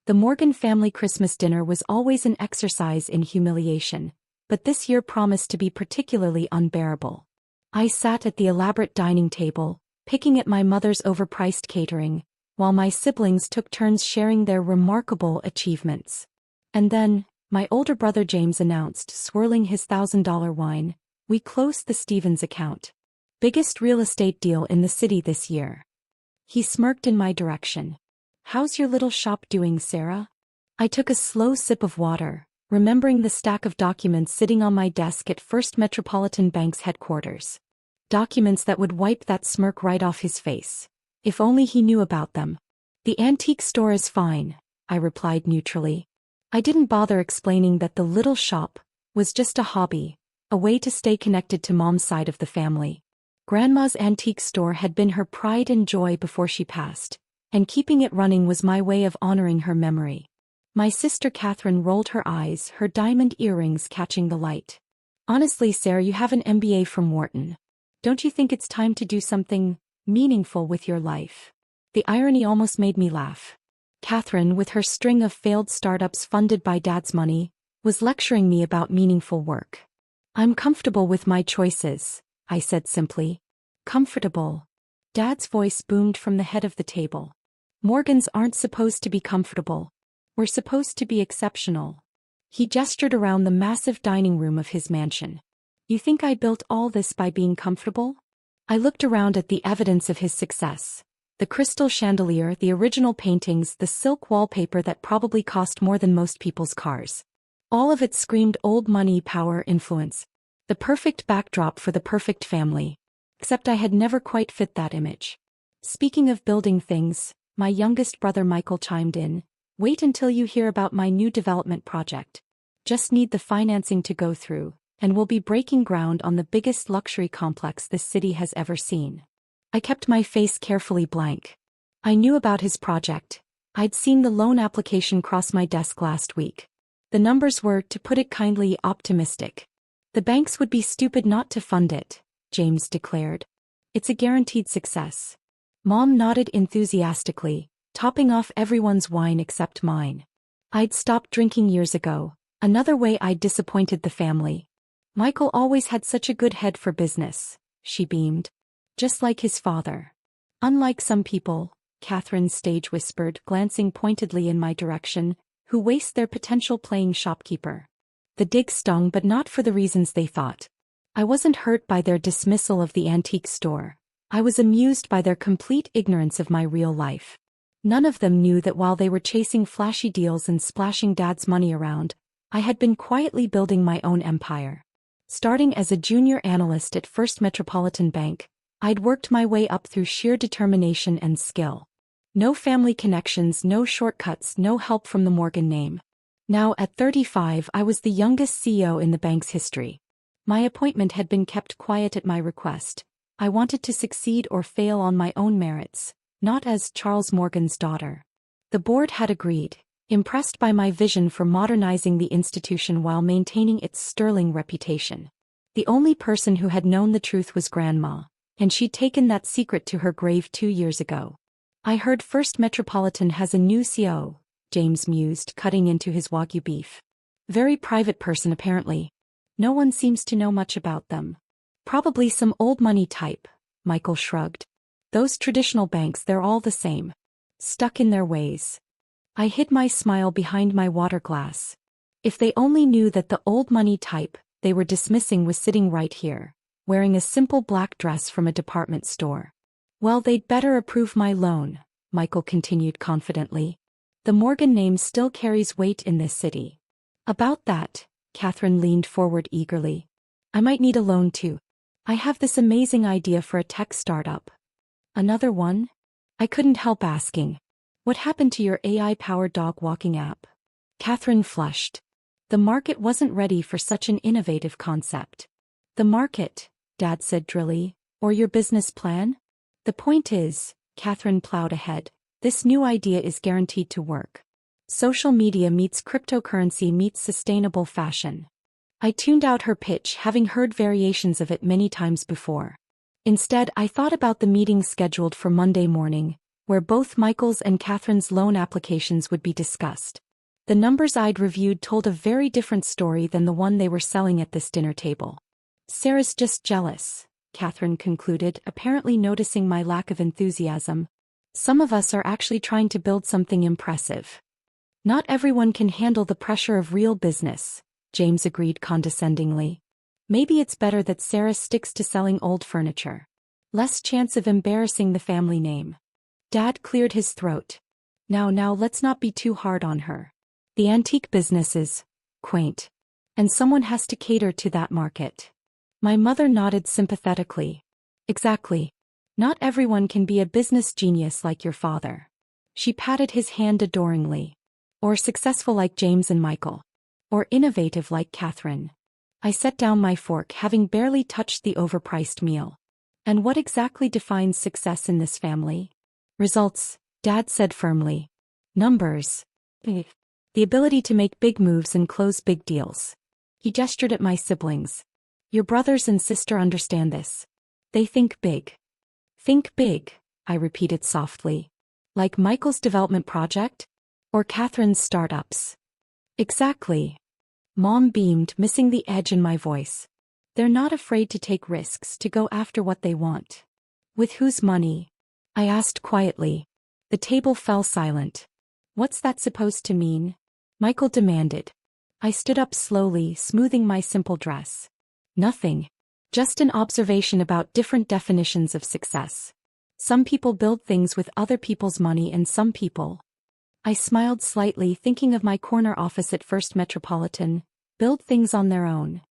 The Morgan family Christmas dinner was always an exercise in humiliation, but this year promised to be particularly unbearable. I sat at the elaborate dining table, picking at my mother's overpriced catering, while my siblings took turns sharing their remarkable achievements. And then, my older brother James announced, swirling his $1,000 wine, "We closed the Stevens account. Biggest real estate deal in the city this year." He smirked in my direction. "How's your little shop doing, Sarah?" I took a slow sip of water, remembering the stack of documents sitting on my desk at First Metropolitan Bank's headquarters. Documents that would wipe that smirk right off his face. If only he knew about them. "The antique store is fine," I replied neutrally. I didn't bother explaining that the little shop was just a hobby, a way to stay connected to Mom's side of the family. Grandma's antique store had been her pride and joy before she passed, and keeping it running was my way of honoring her memory. My sister Catherine rolled her eyes, her diamond earrings catching the light. "Honestly, Sarah, you have an MBA from Wharton. Don't you think it's time to do something meaningful with your life?" The irony almost made me laugh. Catherine, with her string of failed startups funded by Dad's money, was lecturing me about meaningful work. "I'm comfortable with my choices," I said simply. "Comfortable?" Dad's voice boomed from the head of the table. "Morgans aren't supposed to be comfortable. We're supposed to be exceptional." He gestured around the massive dining room of his mansion. "You think I built all this by being comfortable?" I looked around at the evidence of his success. The crystal chandelier, the original paintings, the silk wallpaper that probably cost more than most people's cars. All of it screamed old money, power, influence. The perfect backdrop for the perfect family. Except I had never quite fit that image. "Speaking of building things," my youngest brother Michael chimed in, "wait until you hear about my new development project. Just need the financing to go through, and we'll be breaking ground on the biggest luxury complex this city has ever seen." I kept my face carefully blank. I knew about his project. I'd seen the loan application cross my desk last week. The numbers were, to put it kindly, optimistic. "The banks would be stupid not to fund it," James declared. "It's a guaranteed success." Mom nodded enthusiastically, topping off everyone's wine except mine. I'd stopped drinking years ago, another way I'd disappointed the family. "Michael always had such a good head for business," she beamed. "Just like his father." "Unlike some people," Catherine stage whispered, glancing pointedly in my direction, "who waste their potential playing shopkeeper." The dig stung, but not for the reasons they thought. I wasn't hurt by their dismissal of the antique store. I was amused by their complete ignorance of my real life. None of them knew that while they were chasing flashy deals and splashing Dad's money around, I had been quietly building my own empire. Starting as a junior analyst at First Metropolitan Bank, I'd worked my way up through sheer determination and skill. No family connections, no shortcuts, no help from the Morgan name. Now at 35, I was the youngest CEO in the bank's history. My appointment had been kept quiet at my request. I wanted to succeed or fail on my own merits, not as Charles Morgan's daughter. The board had agreed, impressed by my vision for modernizing the institution while maintaining its sterling reputation. The only person who had known the truth was Grandma, and she'd taken that secret to her grave 2 years ago. "I heard First Metropolitan has a new CEO," James mused, cutting into his Wagyu beef. "Very private person apparently. No one seems to know much about them." "Probably some old money type," Michael shrugged. "Those traditional banks, they're all the same. Stuck in their ways." I hid my smile behind my water glass. If they only knew that the old money type they were dismissing was sitting right here, wearing a simple black dress from a department store. "Well, they'd better approve my loan," Michael continued confidently. "The Morgan name still carries weight in this city." "About that," Catherine leaned forward eagerly. "I might need a loan too. I have this amazing idea for a tech startup." "Another one?" I couldn't help asking. "What happened to your AI-powered dog walking app?" Catherine flushed. The market wasn't ready for such an innovative concept. "The market," Dad said drily, "or your business plan?" "The point is," Catherine plowed ahead, "this new idea is guaranteed to work. Social media meets cryptocurrency meets sustainable fashion." I tuned out her pitch, having heard variations of it many times before. Instead, I thought about the meeting scheduled for Monday morning, where both Michael's and Catherine's loan applications would be discussed. The numbers I'd reviewed told a very different story than the one they were selling at this dinner table. "Sarah's just jealous," Catherine concluded, apparently noticing my lack of enthusiasm. "Some of us are actually trying to build something impressive." "Not everyone can handle the pressure of real business," James agreed condescendingly. "Maybe it's better that Sarah sticks to selling old furniture. Less chance of embarrassing the family name." Dad cleared his throat. Now let's not be too hard on her. The antique business is quaint, and someone has to cater to that market." My mother nodded sympathetically. "Exactly. Not everyone can be a business genius like your father." She patted his hand adoringly. "Or successful like James and Michael. Or innovative like Catherine." I set down my fork, having barely touched the overpriced meal. "And what exactly defines success in this family?" "Results," Dad said firmly. "Numbers. The ability to make big moves and close big deals." He gestured at my siblings. "Your brothers and sister understand this. They think big." "Think big," I repeated softly. "Like Michael's development project? Or Catherine's startups?" "Exactly." Mom beamed, missing the edge in my voice. "They're not afraid to take risks, to go after what they want." "With whose money?" I asked quietly. The table fell silent. "What's that supposed to mean?" Michael demanded. I stood up slowly, smoothing my simple dress. "Nothing. Just an observation about different definitions of success. Some people build things with other people's money and some people—" I smiled slightly, thinking of my corner office at First Metropolitan, "build things on their own."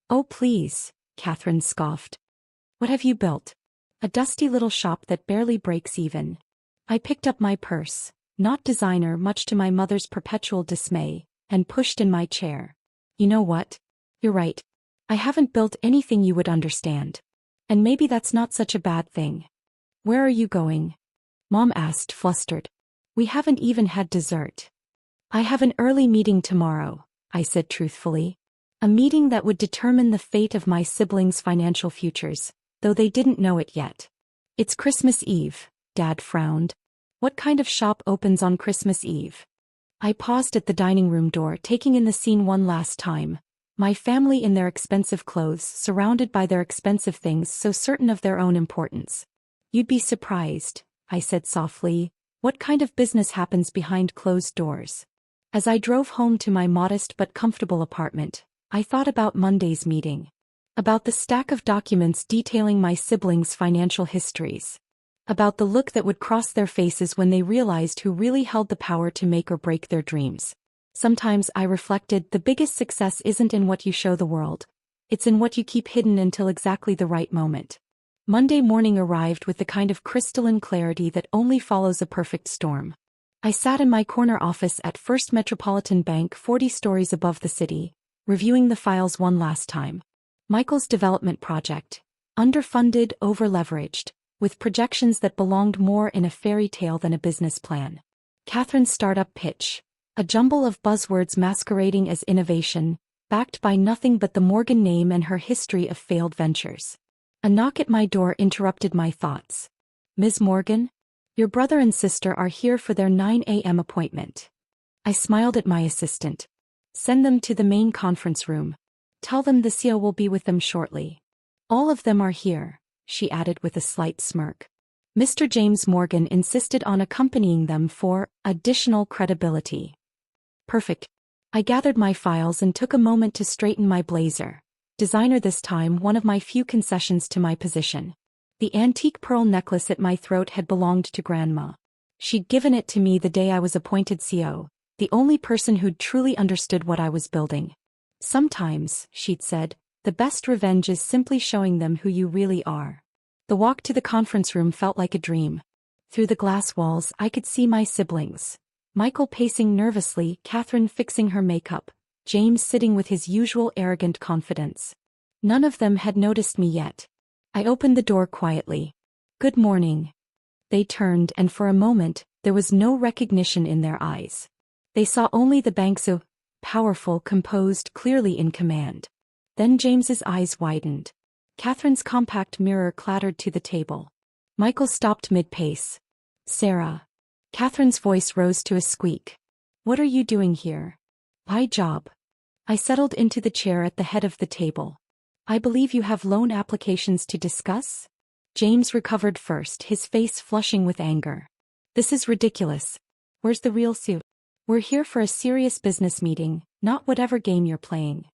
"Oh please," Catherine scoffed. "What have you built?" "A dusty little shop that barely breaks even." I picked up my purse, not designer much to my mother's perpetual dismay, and pushed in my chair. "You know what? You're right. I haven't built anything you would understand. And maybe that's not such a bad thing." "Where are you going?" Mom asked, flustered. "We haven't even had dessert." "I have an early meeting tomorrow," I said truthfully. A meeting that would determine the fate of my siblings' financial futures, though they didn't know it yet. "It's Christmas Eve," Dad frowned. "What kind of shop opens on Christmas Eve?" I paused at the dining room door, taking in the scene one last time. My family in their expensive clothes, surrounded by their expensive things, so certain of their own importance. "You'd be surprised," I said softly, "what kind of business happens behind closed doors." As I drove home to my modest but comfortable apartment, I thought about Monday's meeting. About the stack of documents detailing my siblings' financial histories. About the look that would cross their faces when they realized who really held the power to make or break their dreams. Sometimes I reflected, the biggest success isn't in what you show the world. It's in what you keep hidden until exactly the right moment. Monday morning arrived with the kind of crystalline clarity that only follows a perfect storm. I sat in my corner office at First Metropolitan Bank, 40 stories above the city, reviewing the files one last time. Michael's development project. Underfunded, over-leveraged, with projections that belonged more in a fairy tale than a business plan. Catherine's startup pitch. A jumble of buzzwords masquerading as innovation, backed by nothing but the Morgan name and her history of failed ventures. A knock at my door interrupted my thoughts. "Ms. Morgan? Your brother and sister are here for their 9 a.m. appointment." I smiled at my assistant. "Send them to the main conference room. Tell them the CEO will be with them shortly." "All of them are here," she added with a slight smirk. Mr. James Morgan insisted on accompanying them for additional credibility. Perfect. I gathered my files and took a moment to straighten my blazer. Designer this time, one of my few concessions to my position. The antique pearl necklace at my throat had belonged to Grandma. She'd given it to me the day I was appointed CEO, the only person who'd truly understood what I was building. "Sometimes," she'd said, "the best revenge is simply showing them who you really are." The walk to the conference room felt like a dream. Through the glass walls, I could see my siblings. Michael pacing nervously, Catherine fixing her makeup, James sitting with his usual arrogant confidence. None of them had noticed me yet. I opened the door quietly. "Good morning." They turned, and for a moment, there was no recognition in their eyes. They saw only the bank's powerful, composed, clearly in command. Then James's eyes widened. Catherine's compact mirror clattered to the table. Michael stopped mid-pace. Sarah. Catherine's voice rose to a squeak. What are you doing here? My job. I settled into the chair at the head of the table. I believe you have loan applications to discuss? James recovered first, his face flushing with anger. This is ridiculous. Where's the real suit? We're here for a serious business meeting, not whatever game you're playing.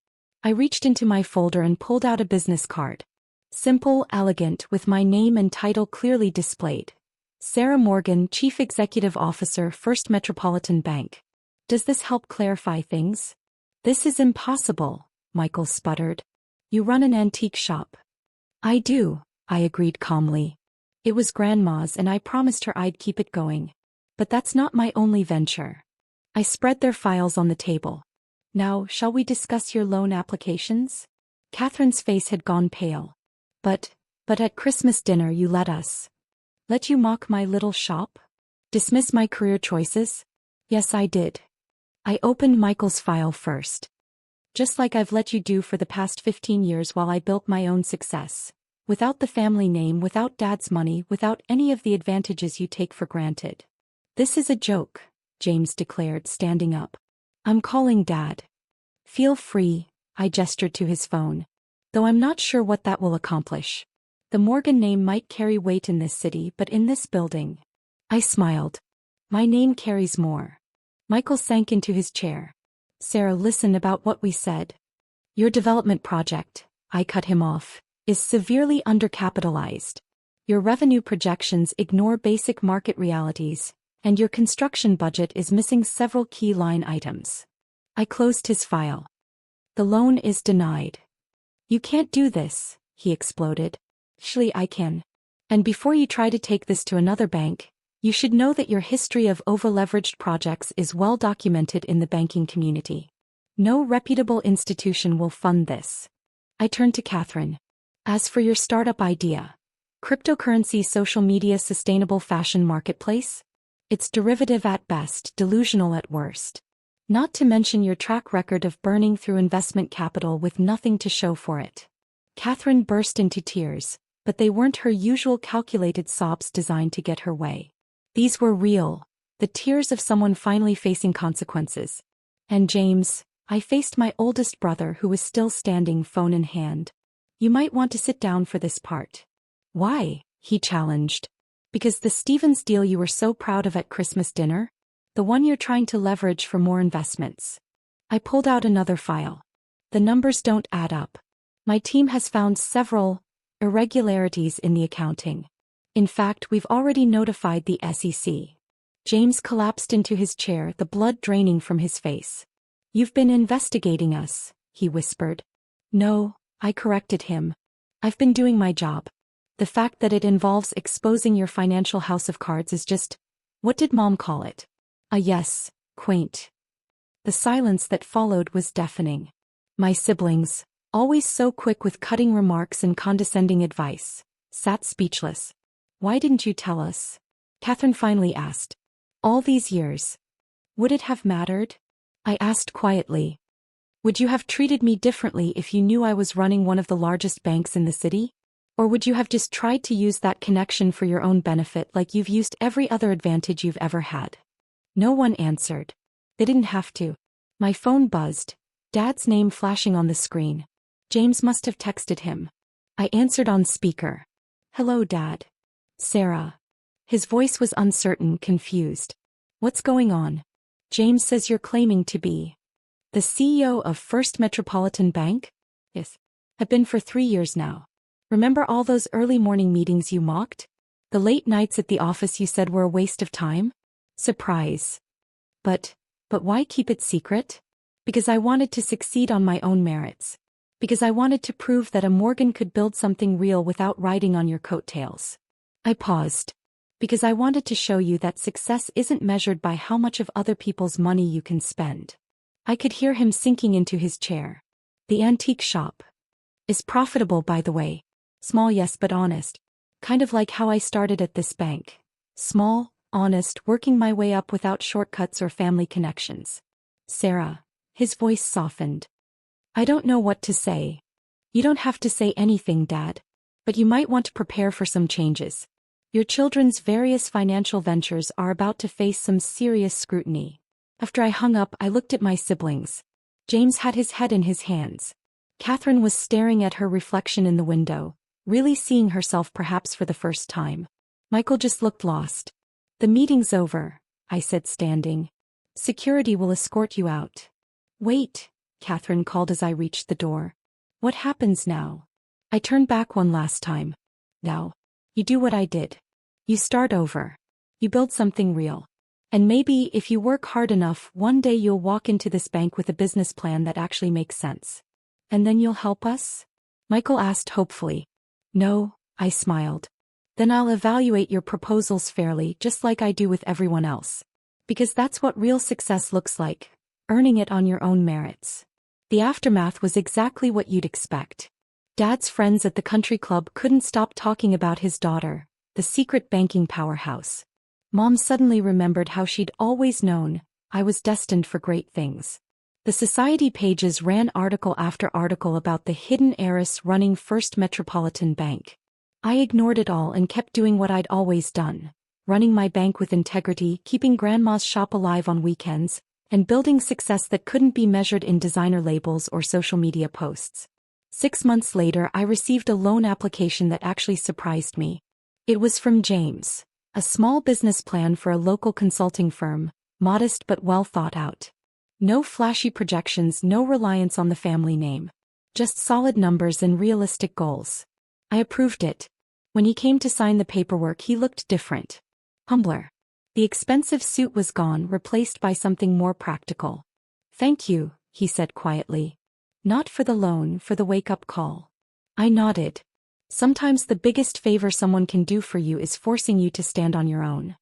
I reached into my folder and pulled out a business card. Simple, elegant, with my name and title clearly displayed. Sarah Morgan, Chief Executive Officer, First Metropolitan Bank. Does this help clarify things? This is impossible, Michael sputtered. You run an antique shop. I do, I agreed calmly. It was Grandma's and I promised her I'd keep it going. But that's not my only venture. I spread their files on the table. Now, shall we discuss your loan applications? Catherine's face had gone pale. But at Christmas dinner you let you mock my little shop? Dismiss my career choices? Yes, I did. I opened Michael's file first. Just like I've let you do for the past 15 years while I built my own success. Without the family name, without Dad's money, without any of the advantages you take for granted. This is a joke, James declared, standing up. I'm calling Dad. Feel free, I gestured to his phone. Though I'm not sure what that will accomplish. The Morgan name might carry weight in this city, but in this building. I smiled. My name carries more. Michael sank into his chair. Sarah, listen about what we said. Your development project, I cut him off, is severely undercapitalized. Your revenue projections ignore basic market realities, and your construction budget is missing several key line items. I closed his file. The loan is denied. You can't do this, he exploded. Actually, I can. And before you try to take this to another bank, you should know that your history of over-leveraged projects is well documented in the banking community. No reputable institution will fund this. I turned to Catherine. As for your startup idea, cryptocurrency social media sustainable fashion marketplace? It's derivative at best, delusional at worst. Not to mention your track record of burning through investment capital with nothing to show for it. Catherine burst into tears, but they weren't her usual calculated sobs designed to get her way. These were real, the tears of someone finally facing consequences. And James, I faced my oldest brother who was still standing, phone in hand. You might want to sit down for this part. Why? He challenged. Because the Stevens deal you were so proud of at Christmas dinner? The one you're trying to leverage for more investments. I pulled out another file. The numbers don't add up. My team has found several irregularities in the accounting. In fact, we've already notified the SEC. James collapsed into his chair, the blood draining from his face. You've been investigating us, he whispered. No, I corrected him. I've been doing my job. The fact that it involves exposing your financial house of cards is just, what did Mom call it? A yes, quaint. The silence that followed was deafening. My siblings, always so quick with cutting remarks and condescending advice, sat speechless. Why didn't you tell us? Catherine finally asked. All these years. Would it have mattered? I asked quietly. Would you have treated me differently if you knew I was running one of the largest banks in the city? Or would you have just tried to use that connection for your own benefit like you've used every other advantage you've ever had? No one answered. They didn't have to. My phone buzzed, Dad's name flashing on the screen. James must have texted him. I answered on speaker. Hello, Dad. Sarah. His voice was uncertain, confused. What's going on? James says you're claiming to be the CEO of First Metropolitan Bank? Yes. I've been for 3 years now. Remember all those early morning meetings you mocked? The late nights at the office you said were a waste of time? Surprise. But why keep it secret? Because I wanted to succeed on my own merits. Because I wanted to prove that a Morgan could build something real without riding on your coattails. I paused. Because I wanted to show you that success isn't measured by how much of other people's money you can spend. I could hear him sinking into his chair. The antique shop is profitable, by the way. Small, yes, but honest. Kind of like how I started at this bank. Small, honest, working my way up without shortcuts or family connections. Sarah. His voice softened. I don't know what to say. You don't have to say anything, Dad. But you might want to prepare for some changes. Your children's various financial ventures are about to face some serious scrutiny. After I hung up, I looked at my siblings. James had his head in his hands. Catherine was staring at her reflection in the window, really seeing herself perhaps for the first time. Michael just looked lost. The meeting's over, I said, standing. Security will escort you out. Wait, Catherine called as I reached the door. What happens now? I turned back one last time. Now, you do what I did. You start over. You build something real. And maybe if you work hard enough, one day you'll walk into this bank with a business plan that actually makes sense. And then you'll help us? Michael asked hopefully. No, I smiled. Then I'll evaluate your proposals fairly, just like I do with everyone else. Because that's what real success looks like, earning it on your own merits. The aftermath was exactly what you'd expect. Dad's friends at the country club couldn't stop talking about his daughter, the secret banking powerhouse. Mom suddenly remembered how she'd always known I was destined for great things. The society pages ran article after article about the hidden heiress running First Metropolitan Bank. I ignored it all and kept doing what I'd always done, running my bank with integrity, keeping Grandma's shop alive on weekends, and building success that couldn't be measured in designer labels or social media posts. 6 months later, I received a loan application that actually surprised me. It was from James, a small business plan for a local consulting firm, modest but well thought out. No flashy projections, no reliance on the family name. Just solid numbers and realistic goals. I approved it. When he came to sign the paperwork, he looked different. Humbler. The expensive suit was gone, replaced by something more practical. Thank you, he said quietly. Not for the loan, for the wake-up call. I nodded. Sometimes the biggest favor someone can do for you is forcing you to stand on your own.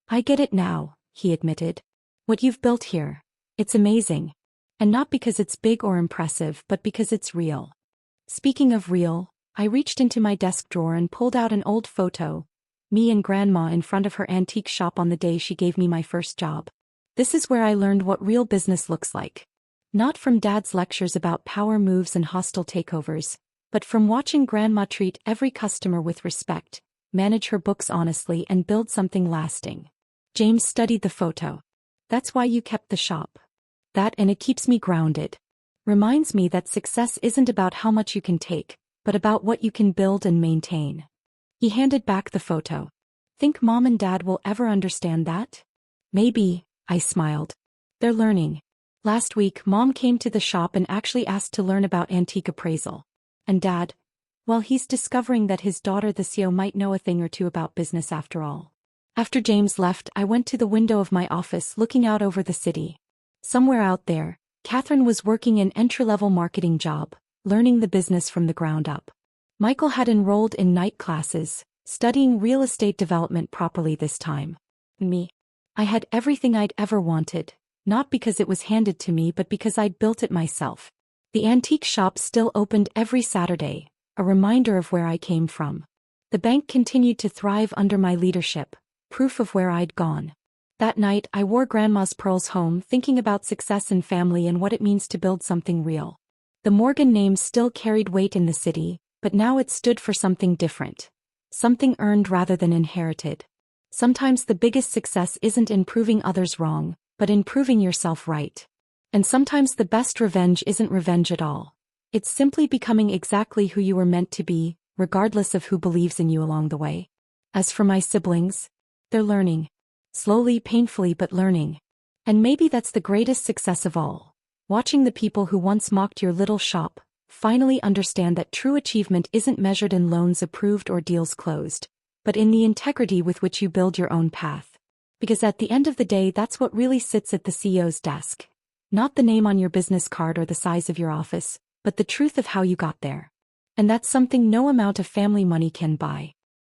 I get it now, he admitted. What you've built here. It's amazing. And not because it's big or impressive, but because it's real. Speaking of real, I reached into my desk drawer and pulled out an old photo, me and Grandma in front of her antique shop on the day she gave me my first job. This is where I learned what real business looks like. Not from Dad's lectures about power moves and hostile takeovers, but from watching Grandma treat every customer with respect, manage her books honestly, and build something lasting. James studied the photo. That's why you kept the shop. That, and it keeps me grounded. Reminds me that success isn't about how much you can take, but about what you can build and maintain. He handed back the photo. Think Mom and Dad will ever understand that? Maybe, I smiled. They're learning. Last week, Mom came to the shop and actually asked to learn about antique appraisal. And Dad, well, he's discovering that his daughter the CEO might know a thing or two about business after all. After James left, I went to the window of my office looking out over the city. Somewhere out there, Catherine was working an entry-level marketing job, learning the business from the ground up. Michael had enrolled in night classes, studying real estate development properly this time. Me. I had everything I'd ever wanted, not because it was handed to me but because I'd built it myself. The antique shop still opened every Saturday, a reminder of where I came from. The bank continued to thrive under my leadership, proof of where I'd gone. That night, I wore Grandma's pearls home, thinking about success and family and what it means to build something real. The Morgan name still carried weight in the city, but now it stood for something different. Something earned rather than inherited. Sometimes the biggest success isn't in proving others wrong, but in proving yourself right. And sometimes the best revenge isn't revenge at all. It's simply becoming exactly who you were meant to be, regardless of who believes in you along the way. As for my siblings, they're learning. Slowly, painfully, but learning. And maybe that's the greatest success of all. Watching the people who once mocked your little shop finally understand that true achievement isn't measured in loans approved or deals closed, but in the integrity with which you build your own path. Because at the end of the day, that's what really sits at the CEO's desk. Not the name on your business card or the size of your office, but the truth of how you got there. And that's something no amount of family money can buy.